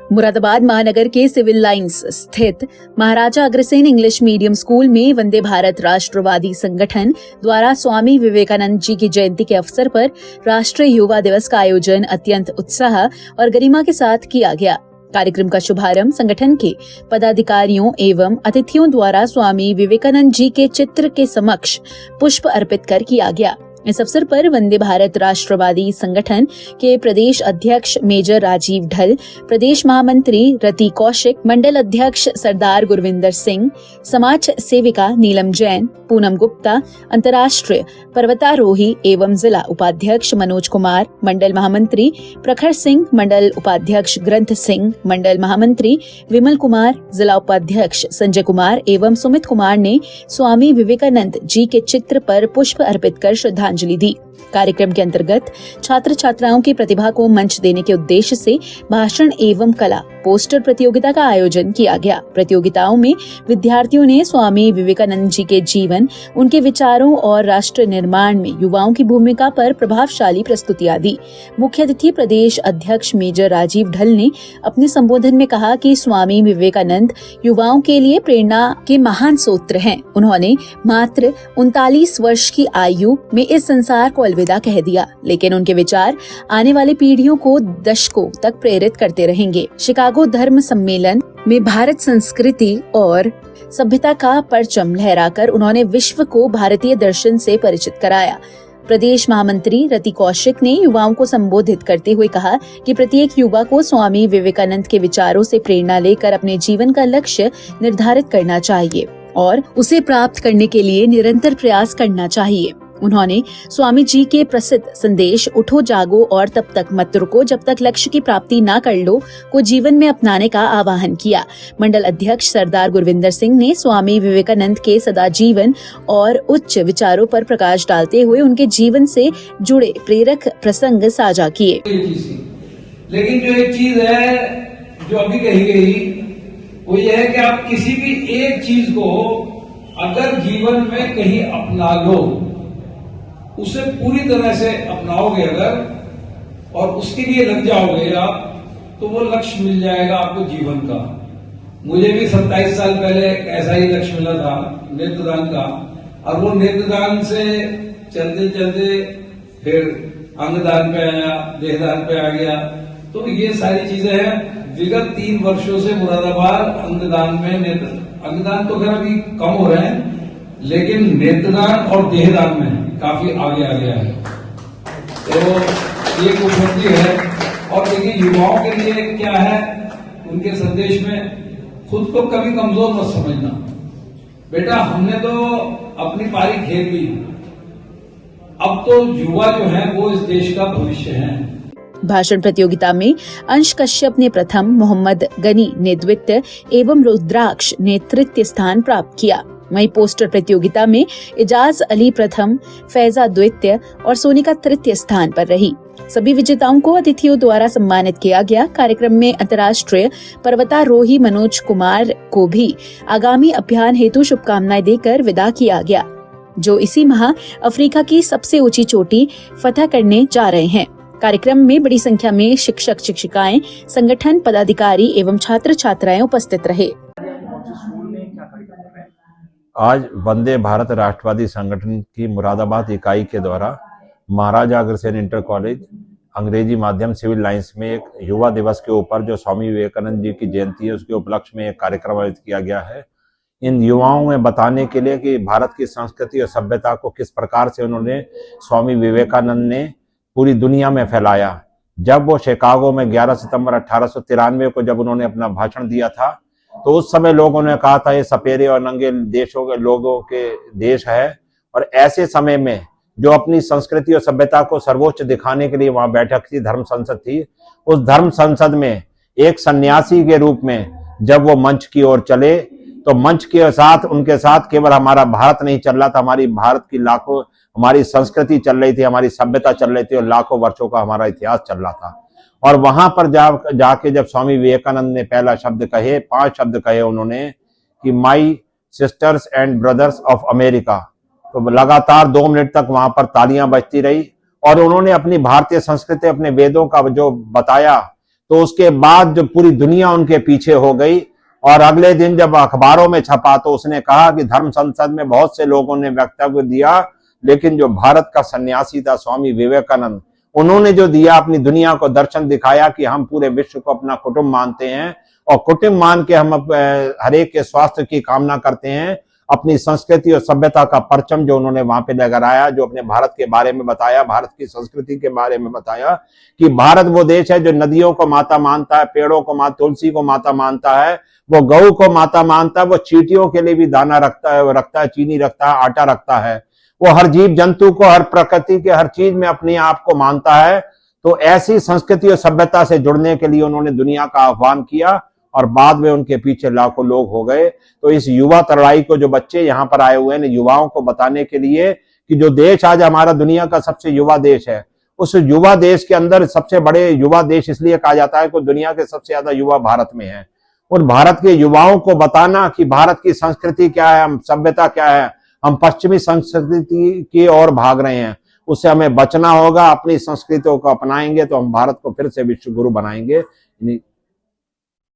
मुरादाबाद महानगर के civil lines स्थित Maharaja Agrasen English medium school में वंदे भारत राष्ट्रवादी संगठन द्वारा स्वामी विवेकानंद जी की जयंती के अवसर पर राष्ट्रीय युवा दिवस का आयोजन अत्यंत उत्साह और गरिमा के साथ किया गया। कार्यक्रम का शुभारंभ संगठन के पदाधिकारियों एवं अतिथियों द्वारा स्वामी विवेकानंद जी के चित्र के समक्ष पुष्प अर्पित कर किया गया। इस अवसर पर वंदे भारत राष्ट्रवादी संगठन के प्रदेश अध्यक्ष मेजर राजीव ढल, प्रदेश महामंत्री रति कौशिक, मंडल अध्यक्ष सरदार गुरविंदर सिंह, समाज सेविका नीलम जैन, पूनम गुप्ता, अंतर्राष्ट्रीय पर्वतारोही एवं जिला उपाध्यक्ष मनोज कुमार, मंडल महामंत्री प्रखर सिंह, मंडल उपाध्यक्ष ग्रंथ सिंह, मंडल महामंत्री विमल कुमार, जिला उपाध्यक्ष संजय कुमार एवं सुमित कुमार ने स्वामी विवेकानंद जी के चित्र पर पुष्प अर्पित कर श्रद्धांजलि दी। कार्यक्रम के अंतर्गत छात्र छात्राओं की प्रतिभा को मंच देने के उद्देश्य से भाषण एवं कला पोस्टर प्रतियोगिता का आयोजन किया गया। प्रतियोगिताओं में विद्यार्थियों ने स्वामी विवेकानंद जी के जीवन, उनके विचारों और राष्ट्र निर्माण में युवाओं की भूमिका पर प्रभावशाली प्रस्तुतियां दी। मुख्य अतिथि प्रदेश अध्यक्ष मेजर राजीव ढल ने अपने संबोधन में कहा कि स्वामी विवेकानंद युवाओं के लिए प्रेरणा के महान स्रोत हैं। उन्होंने मात्र 39 वर्ष की आयु में इस संसार को अलविदा कह दिया, लेकिन उनके विचार आने वाली पीढ़ियों को दशकों तक प्रेरित करते रहेंगे। शिकागो धर्म सम्मेलन में भारत संस्कृति और सभ्यता का परचम लहराकर उन्होंने विश्व को भारतीय दर्शन से परिचित कराया। प्रदेश महामंत्री रति कौशिक ने युवाओं को संबोधित करते हुए कहा कि प्रत्येक युवा को स्वामी विवेकानंद के विचारों से प्रेरणा लेकर अपने जीवन का लक्ष्य निर्धारित करना चाहिए और उसे प्राप्त करने के लिए निरंतर प्रयास करना चाहिए। उन्होंने स्वामी जी के प्रसिद्ध संदेश उठो जागो और तब तक मत रुको जब तक लक्ष्य की प्राप्ति ना कर लो को जीवन में अपनाने का आह्वान किया। मंडल अध्यक्ष सरदार गुरविंदर सिंह ने स्वामी विवेकानंद के सदा जीवन और उच्च विचारों पर प्रकाश डालते हुए उनके जीवन से जुड़े प्रेरक प्रसंग साझा किए। लेकिन जो एक चीज है जो अभी कही गई वो ये है कि आप किसी भी एक चीज को अगर जीवन में कहीं अपना लो, उसे पूरी तरह से अपनाओगे अगर और उसके लिए लग जाओगे आप, तो वो लक्ष्य मिल जाएगा आपको जीवन का। मुझे भी 27 साल पहले ऐसा ही लक्ष्य मिला था नेत्रदान का, और वो नेत्रदान से चलते चलते फिर अंगदान पे आया, देहदान पे आ गया। तो ये सारी चीजें हैं। विगत 3 वर्षों से मुरादाबाद अंगदान में अंगदान तो खैर अभी कम हो रहे हैं, लेकिन नेत्रदान और देहदान में काफी आगे आ गया है। तो ये उपलब्धि है। और देखिए युवाओं के लिए क्या है, उनके संदेश में खुद को कभी कमजोर मत समझना। बेटा हमने तो अपनी पारी खेल ली, अब तो युवा जो है वो इस देश का भविष्य है। भाषण प्रतियोगिता में अंश कश्यप ने प्रथम, मोहम्मद गनी ने द्वितीय एवं रुद्राक्ष ने तृतीय स्थान प्राप्त किया। वहीं पोस्टर प्रतियोगिता में इजाज अली प्रथम, फैजा द्वितीय और सोनिका तृतीय स्थान पर रही। सभी विजेताओं को अतिथियों द्वारा सम्मानित किया गया। कार्यक्रम में अंतर्राष्ट्रीय पर्वतारोही मनोज कुमार को भी आगामी अभियान हेतु शुभकामनाएं देकर विदा किया गया, जो इसी माह अफ्रीका की सबसे ऊंची चोटी फतह करने जा रहे हैं। कार्यक्रम में बड़ी संख्या में शिक्षक शिक्षिकाएं, संगठन पदाधिकारी एवं छात्र छात्राएं उपस्थित रहे। आज वंदे भारत राष्ट्रवादी संगठन की मुरादाबाद इकाई के द्वारा महाराजा अग्रसेन इंटर कॉलेज अंग्रेजी माध्यम सिविल लाइंस में एक युवा दिवस के ऊपर जो स्वामी विवेकानंद जी की जयंती है उसके उपलक्ष्य में एक कार्यक्रम आयोजित किया गया है। इन युवाओं में बताने के लिए कि भारत की संस्कृति और सभ्यता को किस प्रकार से उन्होंने स्वामी विवेकानंद ने पूरी दुनिया में फैलाया। जब वो शिकागो में 11 सितंबर 1893 को जब उन्होंने अपना भाषण दिया था, तो उस समय लोगों ने कहा था ये सपेरे और नंगे देशों के लोगों के देश है। और ऐसे समय में जो अपनी संस्कृति और सभ्यता को सर्वोच्च दिखाने के लिए वहां बैठक थी, धर्म संसद थी, उस धर्म संसद में एक सन्यासी के रूप में जब वो मंच की ओर चले, तो मंच के साथ उनके साथ केवल हमारा भारत नहीं चल रहा था, हमारी भारत की लाखों हमारी संस्कृति चल रही थी, हमारी सभ्यता चल रही थी और लाखों वर्षों का हमारा इतिहास चल रहा था। और वहां पर जाके जब स्वामी विवेकानंद ने पहला शब्द कहे, 5 शब्द कहे उन्होंने कि my sisters and brothers of America, तो लगातार 2 मिनट तक वहां पर तालियां बजती रही। और उन्होंने अपनी भारतीय संस्कृति, अपने वेदों का जो बताया, तो उसके बाद जो पूरी दुनिया उनके पीछे हो गई। और अगले दिन जब अखबारों में छपा तो उसने कहा कि धर्म संसद में बहुत से लोगों ने वक्तव्य दिया, लेकिन जो भारत का सन्यासी था स्वामी विवेकानंद, उन्होंने जो दिया, अपनी दुनिया को दर्शन दिखाया कि हम पूरे विश्व को अपना कुटुंब मानते हैं और कुटुंब मान के हम हर एक के स्वास्थ्य की कामना करते हैं। अपनी संस्कृति और सभ्यता का परचम जो उन्होंने वहां पे लहराया, जो अपने भारत के बारे में बताया, भारत की संस्कृति के बारे में बताया कि भारत वो देश है जो नदियों को माता मानता है, पेड़ों को माता, तुलसी को माता मानता है, वो गऊ को माता मानता है, वो चींटियों के लिए भी दाना रखता है, वो रखता है, चीनी रखता है, आटा रखता है, वो हर जीव जंतु को, हर प्रकृति के हर चीज में अपने आप को मानता है। तो ऐसी संस्कृति और सभ्यता से जुड़ने के लिए उन्होंने दुनिया का आह्वान किया और बाद में उनके पीछे लाखों लोग हो गए। तो इस युवा तरुणाई को जो बच्चे यहाँ पर आए हुए हैं, युवाओं को बताने के लिए कि जो देश आज हमारा दुनिया का सबसे युवा देश है, उस युवा देश के अंदर सबसे बड़े युवा देश इसलिए कहा जाता है कि दुनिया के सबसे ज्यादा युवा भारत में है। और भारत के युवाओं को बताना कि भारत की संस्कृति क्या है, हम सभ्यता क्या है, हम पश्चिमी संस्कृति की ओर भाग रहे हैं, उससे हमें बचना होगा। अपनी संस्कृतियों को अपनाएंगे तो हम भारत को फिर से विश्व गुरु बनाएंगे।